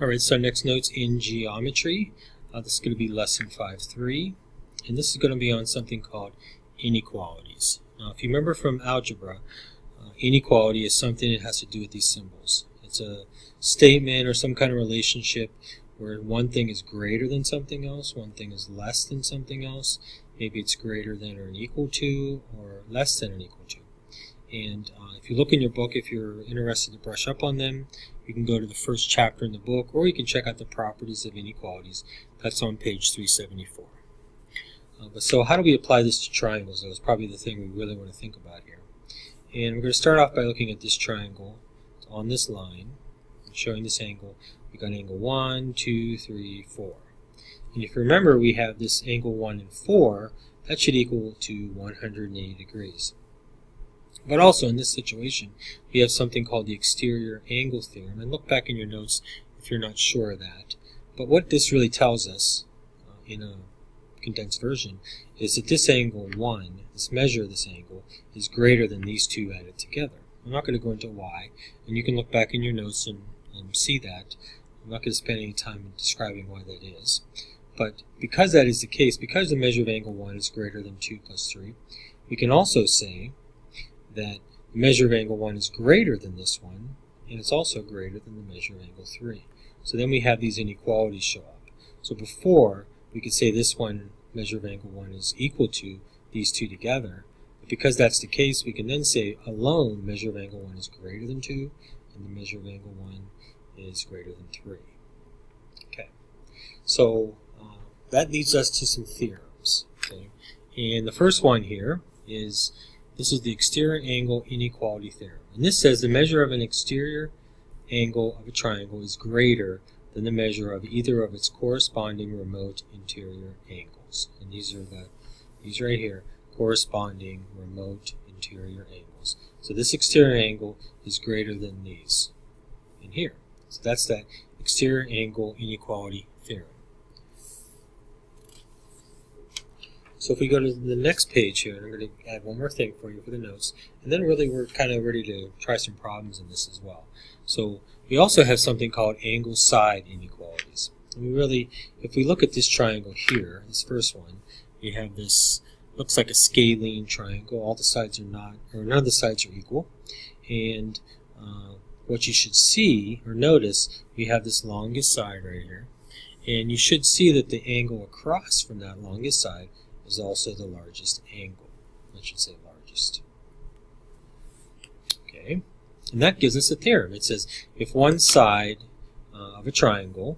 Alright, so next note's in geometry. This is going to be lesson 5.3, and this is going to be on something called inequalities. Now, if you remember from algebra, inequality is something that has to do with these symbols. It's a statement or some kind of relationship where one thing is greater than something else, one thing is less than something else. Maybe it's greater than or equal to, or less than or equal to. And if you look in your book, if you're interested to brush up on them, you can go to the first chapter in the book, or you can check out the properties of inequalities. That's on page 374. So how do we apply this to triangles? That was probably the thing we really want to think about here. And we're going to start off by looking at this triangle on this line, showing this angle. We've got angle 1, 2, 3, 4. And if you remember, we have this angle 1 and 4. That should equal to 180 degrees. But also in this situation, we have something called the exterior angle theorem. And look back in your notes if you're not sure of that. But what this really tells us, in a condensed version, is that this angle 1, this measure of this angle, is greater than these two added together. I'm not going to go into why, and you can look back in your notes and see that. I'm not going to spend any time describing why that is. But because that is the case, because the measure of angle 1 is greater than 2 plus 3, we can also say that the measure of angle 1 is greater than this one, and it's also greater than the measure of angle 3. So then we have these inequalities show up. So before, we could say this one, measure of angle 1, is equal to these two together. But because that's the case, we can then say alone measure of angle 1 is greater than 2, and the measure of angle 1 is greater than 3. Okay, so that leads us to some theorems. Okay? And the first one here is, this is the exterior angle inequality theorem. And this says the measure of an exterior angle of a triangle is greater than the measure of either of its corresponding remote interior angles. And these right here, corresponding remote interior angles. So this exterior angle is greater than these in here. So that's that exterior angle inequality theorem. So if we go to the next page here, and I'm going to add one more thing for you for the notes, and then really we're kind of ready to try some problems in this as well. So we also have something called angle side inequalities. And we really, if we look at this triangle here, this first one, we have this, looks like a scalene triangle. All the sides are not, or none of the sides are equal. And what you should see, or notice, we have this longest side right here. And you should see that the angle across from that longest side is also the largest angle. I should say largest. Okay, and that gives us a theorem. It says if one side of a triangle,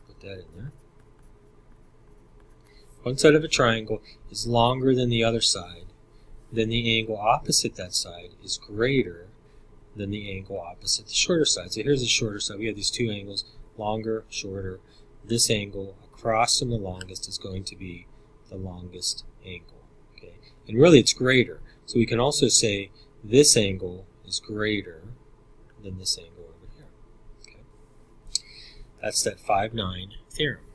put that in there, one side of a triangle is longer than the other side, then the angle opposite that side is greater than the angle opposite the shorter side. So here's the shorter side. We have these two angles, longer, shorter. This angle across from the longest is going to be the longest angle. Okay, and really it's greater. So we can also say this angle is greater than this angle over here. Okay, that's that 5-9 theorem.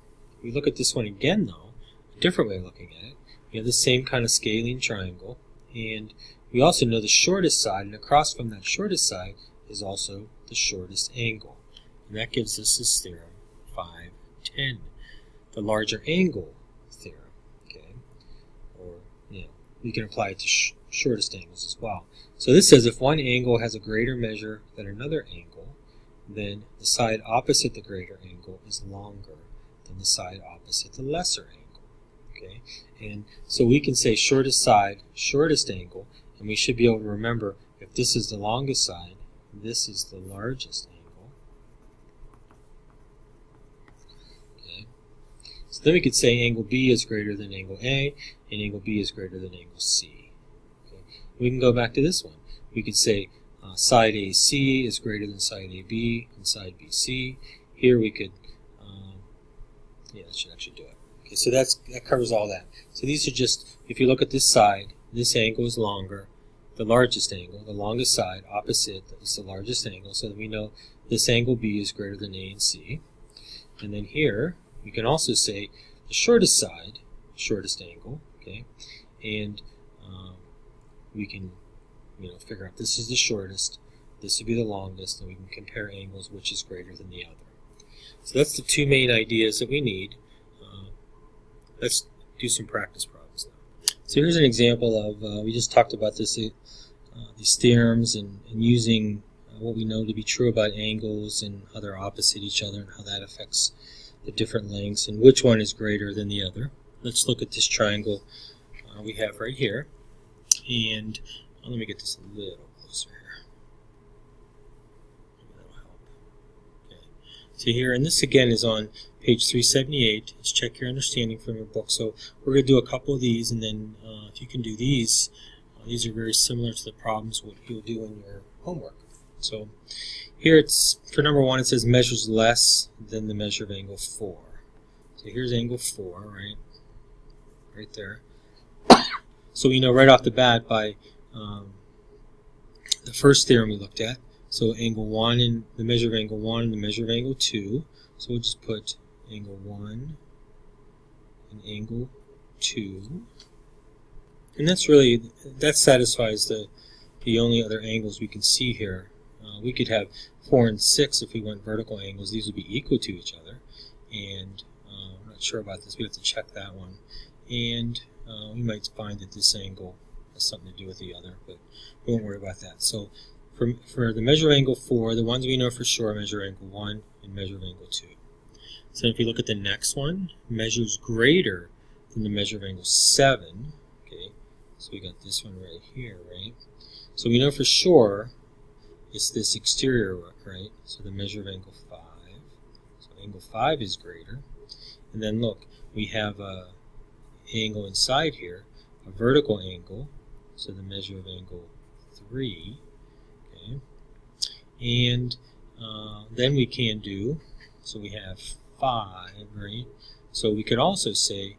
We look at this one again though, a different way of looking at it. We have the same kind of scalene triangle, and we also know the shortest side, and across from that shortest side is also the shortest angle. And that gives us this theorem 5-10. The larger angle theorem, okay, or you can apply it to shortest angles as well. So this says if one angle has a greater measure than another angle, then the side opposite the greater angle is longer than the side opposite the lesser angle. Okay, and so we can say shortest side, shortest angle, and we should be able to remember if this is the longest side, this is the largest angle. So then we could say angle B is greater than angle A, and angle B is greater than angle C. Okay. We can go back to this one. We could say side AC is greater than side AB and side BC. Here we could, that should actually do it. Okay, so that covers all that. So these are just, if you look at this side, this angle is longer, the largest angle, the longest side opposite is the largest angle, so that we know this angle B is greater than A and C. And then here, we can also say the shortest side, shortest angle, okay, and we can, figure out this is the shortest, This would be the longest, and we can compare angles which is greater than the other. So that's the two main ideas that we need. Let's do some practice problems now. So here's an example of, we just talked about this, these theorems and using what we know to be true about angles and how they're opposite each other and how that affects the different lengths and which one is greater than the other. Let's look at this triangle we have right here. And let me get this a little closer here. Maybe that'll help. Okay. So here, and this again is on page 378. Let's check your understanding from your book. So we're going to do a couple of these, and then if you can do these are very similar to the problems what you'll do in your homework. So here it's, for number 1, it says measures less than the measure of angle 4. So here's angle 4, right there. So we know right off the bat by the first theorem we looked at. So angle 1 and the measure of angle 1 and the measure of angle 2. So we'll just put angle 1 and angle 2. And that satisfies the only other angles we can see here. We could have 4 and 6 if we went vertical angles. These would be equal to each other. And I'm not sure about this. We have to check that one. And we might find that this angle has something to do with the other, but we won't worry about that. So for the measure of angle 4, the ones we know for sure are measure of angle 1 and measure of angle 2. So if you look at the next one, measures greater than the measure of angle 7. Okay, so we got this one right here, right? So we know for sure it's this exterior, right? So the measure of angle 5. So angle 5 is greater. And then look, we have a angle inside here, a vertical angle, so the measure of angle 3, okay, and then we can do, so we have 5, right, so we could also say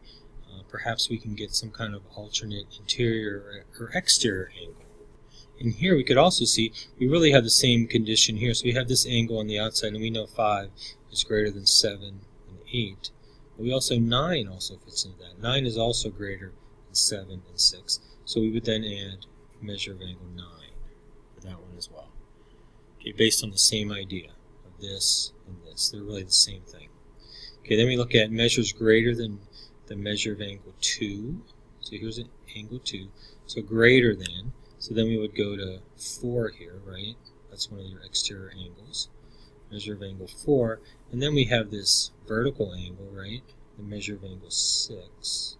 perhaps we can get some kind of alternate interior or exterior angle. And here we could also see we really have the same condition here, so we have this angle on the outside and we know 5 is greater than 7 and 8. We also, 9 also fits into that. 9 is also greater than 7 and 6. So we would then add measure of angle 9 for that one as well. Okay, based on the same idea of this and this. They're really the same thing. Okay, then we look at measures greater than the measure of angle 2. So here's an angle 2. So greater than. So then we would go to 4 here, right? That's one of your exterior angles. Measure of angle 4, and then we have this vertical angle, right? The measure of angle 6.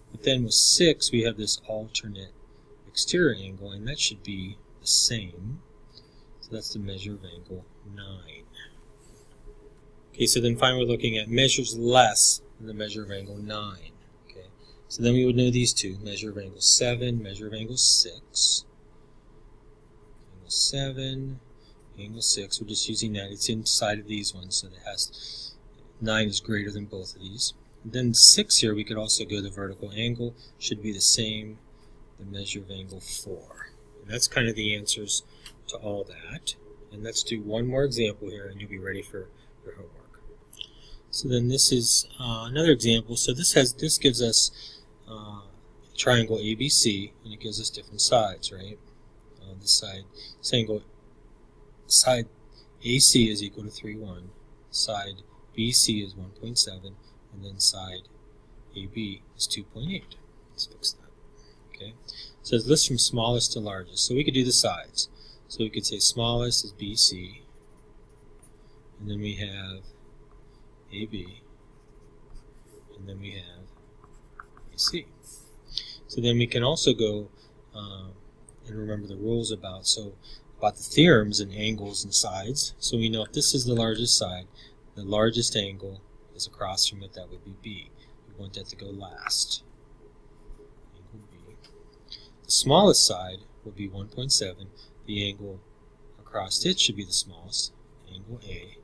But then with 6, we have this alternate exterior angle, and that should be the same. So that's the measure of angle 9. Okay, so then finally we're looking at measures less than the measure of angle 9. Okay, so then we would know these two: measure of angle 7, measure of angle 6. Angle 7. Angle 6, we're just using that. It's inside of these ones, so it has 9 is greater than both of these. And then 6 here, we could also go the vertical angle, should be the same, the measure of angle 4. And that's kind of the answers to all that. And let's do one more example here, and you'll be ready for your homework. So then this is another example. So this gives us triangle ABC, and it gives us different sides, right? This side, this angle. Side AC is equal to 3,1, side BC is 1.7, and then side AB is 2.8. Let's fix that. Okay, so it's list from smallest to largest. So we could do the sides. So we could say smallest is BC, and then we have AB, and then we have AC. So then we can also go and remember the rules about the theorems and angles and sides. So we know if this is the largest side, the largest angle is across from it, that would be B. We want that to go last. Angle B. The smallest side would be 1.7. The angle across it should be the smallest, angle A.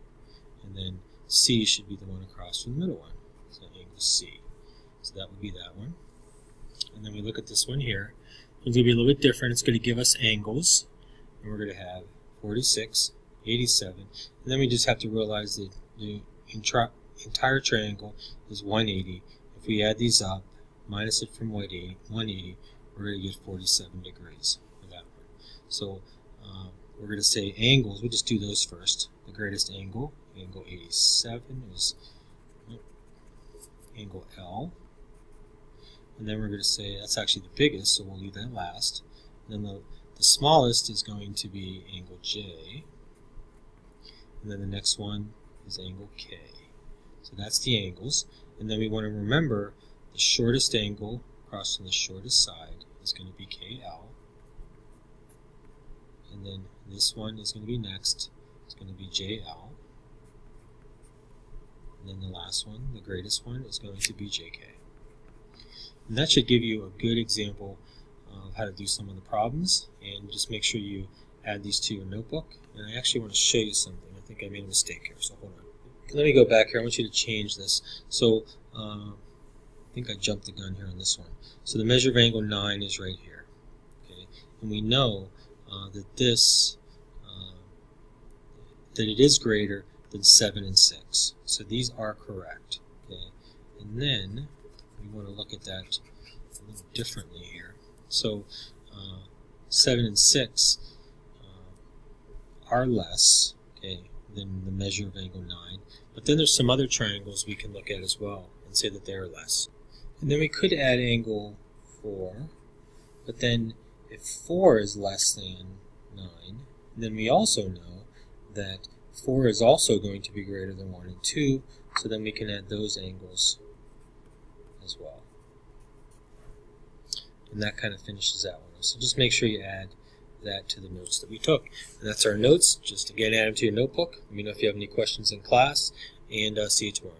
And then C should be the one across from the middle one, so angle C. So that would be that one. And then we look at this one here. It's going to be a little bit different. It's going to give us angles. And we're going to have 46, 87, and then we just have to realize that the entire triangle is 180. If we add these up, minus it from 180, we're going to get 47 degrees for that one. So we're going to say angles. We'll just do those first. The greatest angle, angle 87, is angle L. And then we're going to say that's actually the biggest, so we'll leave that last. And then the smallest is going to be angle J. And then the next one is angle K. So that's the angles. And then we want to remember the shortest angle across from the shortest side is going to be KL. And then this one is going to be next. It's going to be JL. And then the last one, the greatest one, is going to be JK. And that should give you a good example of how to do some of the problems. And just make sure you add these to your notebook. And I actually want to show you something. I think I made a mistake here, so hold on. Let me go back here. I want you to change this. So I think I jumped the gun here on this one. So the measure of angle 9 is right here. Okay, and we know that that it is greater than 7 and 6. So these are correct. Okay, and then we want to look at that a little differently here. So 7 and 6 are less, okay, than the measure of angle 9. But then there's some other triangles we can look at as well and say that they are less. And then we could add angle 4, but then if 4 is less than 9, then we also know that 4 is also going to be greater than 1 and 2, so then we can add those angles as well. And that kind of finishes that one. So just make sure you add that to the notes that we took. And that's our notes. Just again, add them to your notebook. Let me know if you have any questions in class, and see you tomorrow.